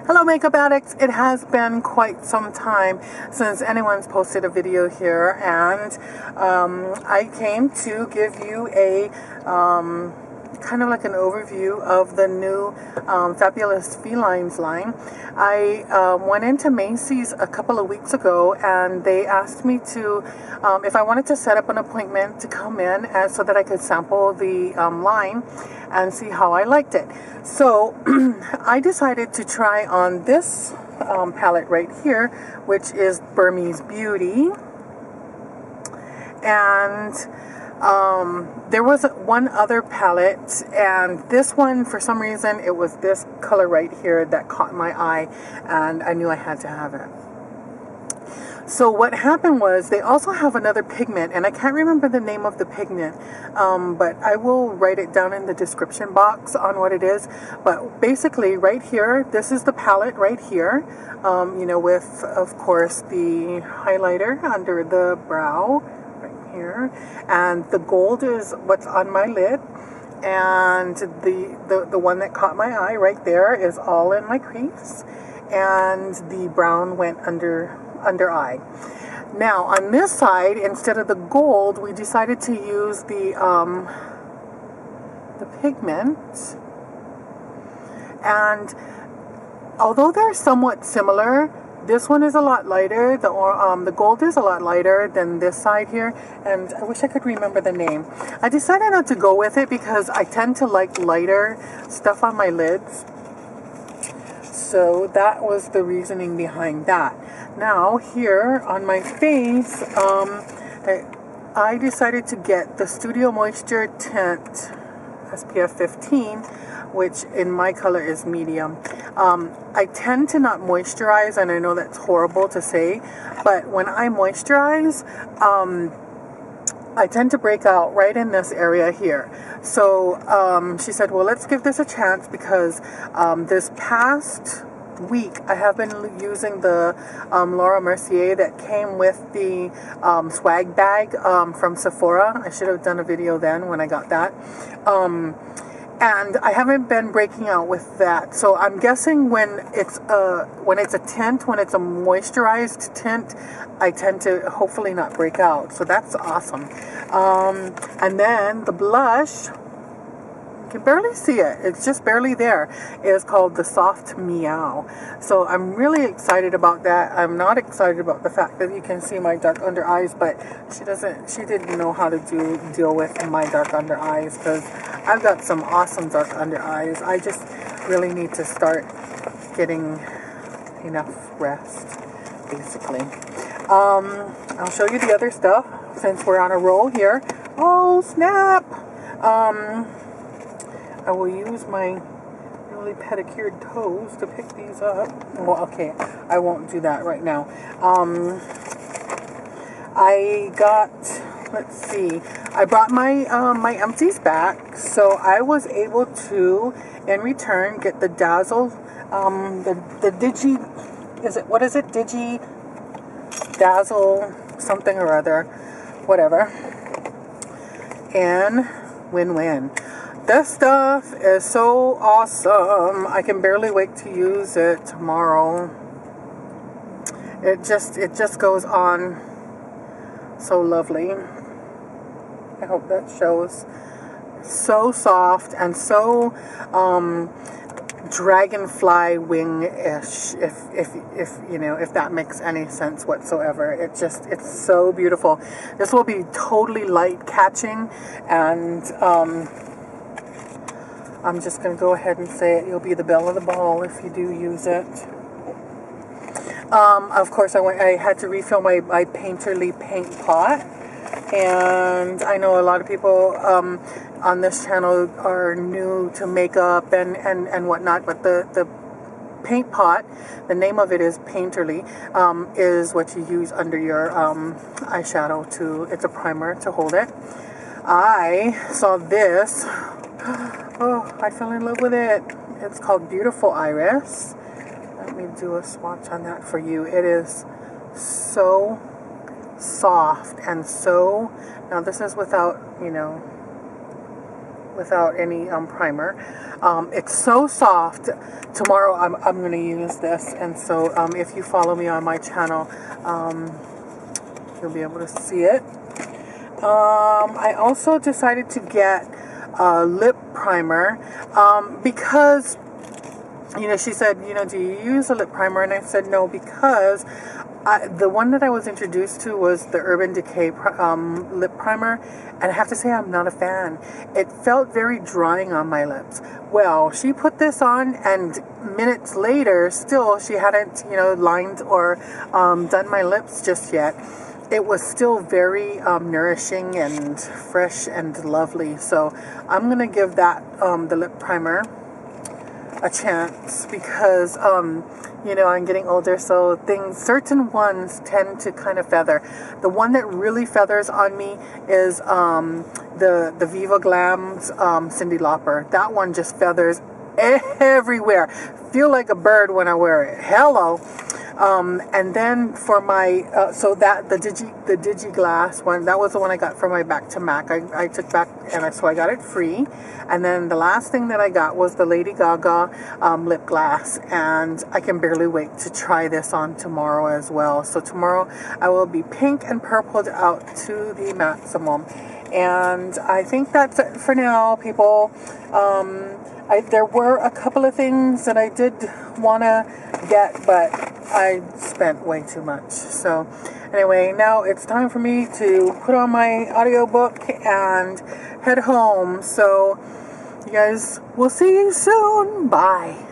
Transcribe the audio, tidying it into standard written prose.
Hello makeup addicts, it has been quite some time since anyone's posted a video here, and I came to give you a kind of like an overview of the new fabulous Felines line. I went into Macy's a couple of weeks ago and they asked me to, if I wanted to set up an appointment to come in so that I could sample the line and see how I liked it. So I decided to try on this palette right here, which is Burmese Beauty. And there was one other palette, and this one, for some reason, it was this color right here that caught my eye, and I knew I had to have it. So what happened was they also have another pigment, and I can't remember the name of the pigment, but I will write it down in the description box on what it is. But basically right here, this is the palette right here, you know, with of course the highlighter under the brow right here, and the gold is what's on my lid, and the one that caught my eye right there is all in my crease, and the brown went under eye. Now on this side, instead of the gold, we decided to use the pigment, and although they're somewhat similar, this one is a lot lighter. The gold is a lot lighter than this side here, and I wish I could remember the name. I decided not to go with it because I tend to like lighter stuff on my lids. So that was the reasoning behind that. Now here on my face, I decided to get the Studio Moisture Tint SPF 15, which in my color is medium. I tend to not moisturize, and I know that's horrible to say, but when I moisturize, I tend to break out right in this area here. So she said, well, let's give this a chance, because this past week I have been using the Laura Mercier that came with the swag bag from Sephora. I should have done a video then when I got that. And I haven't been breaking out with that. So I'm guessing when it's a tint, when it's a moisturized tint, I tend to hopefully not break out. So that's awesome. And then the blush, you can barely see it. It's just barely there. It is called the Soft Meow. So I'm really excited about that. I'm not excited about the fact that you can see my dark under eyes, but she didn't know how to deal with my dark under eyes, because I've got some awesome dark under eyes. I just really need to start getting enough rest, basically. I'll show you the other stuff since we're on a roll here. Oh, snap! I will use my really pedicured toes to pick these up. Well, okay, I won't do that right now. I got, let's see, I brought my my empties back, so I was able to, in return, get the Dazzle, the Digi, what is it? Digi Dazzle something or other, whatever, and win-win. This stuff is so awesome. I can barely wait to use it tomorrow. It just goes on so lovely. I hope that shows. So soft and so dragonfly wing-ish, if you know, if that makes any sense whatsoever. It's so beautiful. This will be totally light catching, and I'm just going to go ahead and say it. You'll be the belle of the ball if you do use it. Of course, I had to refill my Painterly paint pot. And I know a lot of people on this channel are new to makeup and whatnot. But the paint pot, the name of it is Painterly, is what you use under your eyeshadow it's a primer to hold it. I saw this. Oh, I fell in love with it. It's called Beautiful Iris. Let me do a swatch on that for you. It is so soft and so, now this is without, you know, without any primer. It's so soft. Tomorrow I'm going to use this, and so if you follow me on my channel, you'll be able to see it. I also decided to get a lip primer because, you know, she said, you know, do you use a lip primer? And I said no, because the one that I was introduced to was the Urban Decay lip primer, and I have to say I'm not a fan. It felt very drying on my lips. Well, she put this on, and minutes later, still she hadn't, you know, lined or done my lips just yet. It was still very nourishing and fresh and lovely. So I'm gonna give that the lip primer a chance, because you know, I'm getting older, so certain ones tend to kind of feather. The one that really feathers on me is the Viva Glam's Cyndi Lauper. That one just feathers everywhere. Feel like a bird when I wear it. Hello. And then for my so that the Digi Glass one, that was the one I got for my Back to Mac. I took back, and so I got it free. And then the last thing that I got was the Lady Gaga lip glass, and I can barely wait to try this on tomorrow as well. So tomorrow I will be pink and purpled out to the maximum. And I think that's it for now, people. There were a couple of things that I did want to get, but I spent way too much. So anyway, now it's time for me to put on my audiobook and head home. So you guys, we'll see you soon. Bye.